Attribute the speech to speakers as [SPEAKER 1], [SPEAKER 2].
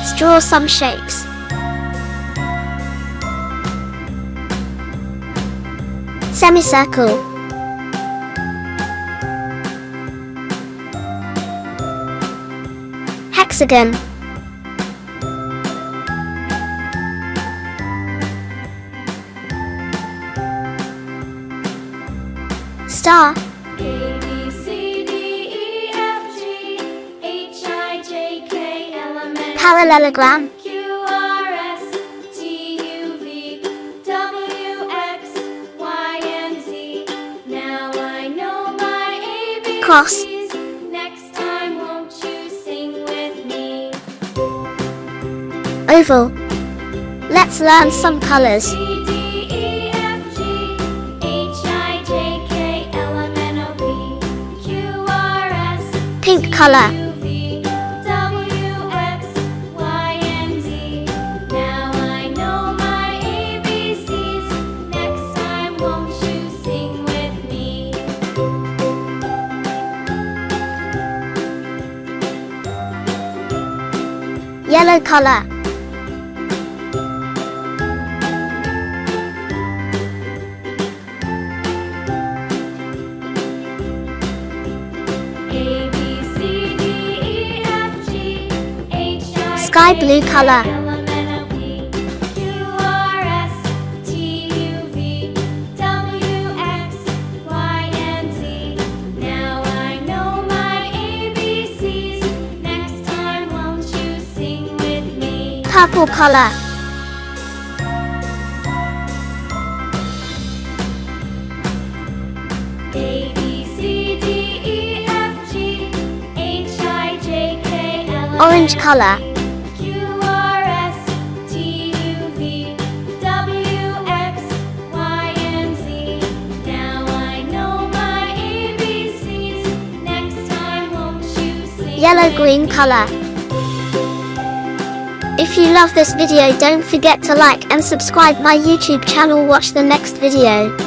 [SPEAKER 1] Let's draw some shapes. Semicircle. Hexagon. Star.
[SPEAKER 2] A, B, C, D, E, F, G, H, I, J, K, L, M, N,
[SPEAKER 1] Parallelogram.
[SPEAKER 2] Q, R, S, T, U, V, W, X, Y, and Z. Now I know my ABCs.
[SPEAKER 1] Cross.
[SPEAKER 2] Next time, won't you sing with me?
[SPEAKER 1] Oval. Let's learn some colors.
[SPEAKER 2] C, D, E, F, G, H, I, J, K, L, M, N, O, P, Q, R, S,
[SPEAKER 1] Pink color.
[SPEAKER 2] U, V, W, X, Y, and Z. Now I know my ABCs. Next time, won't you sing with me?
[SPEAKER 1] Yellow color.
[SPEAKER 2] A, B, C, D, E, F, G, H, I,
[SPEAKER 1] Sky blue color.
[SPEAKER 2] L, M, N, O, P, Q, R, S, T, U, V, W, X, Y, and Z. Now I know my ABCs. Next time, won't you sing with me?
[SPEAKER 1] Purple color.
[SPEAKER 2] A, B, C, D, E, F, G, H, I, J, K, L, M,
[SPEAKER 1] Orange color.
[SPEAKER 2] Q, R, S, T, U, V, W, X, Y, and Z. Now I know my ABCs. Next time, won't you sing
[SPEAKER 1] Yellow
[SPEAKER 2] with
[SPEAKER 1] green
[SPEAKER 2] me?
[SPEAKER 1] color. If you love this video, don't forget to like and subscribe my YouTube channel. Watch the next video.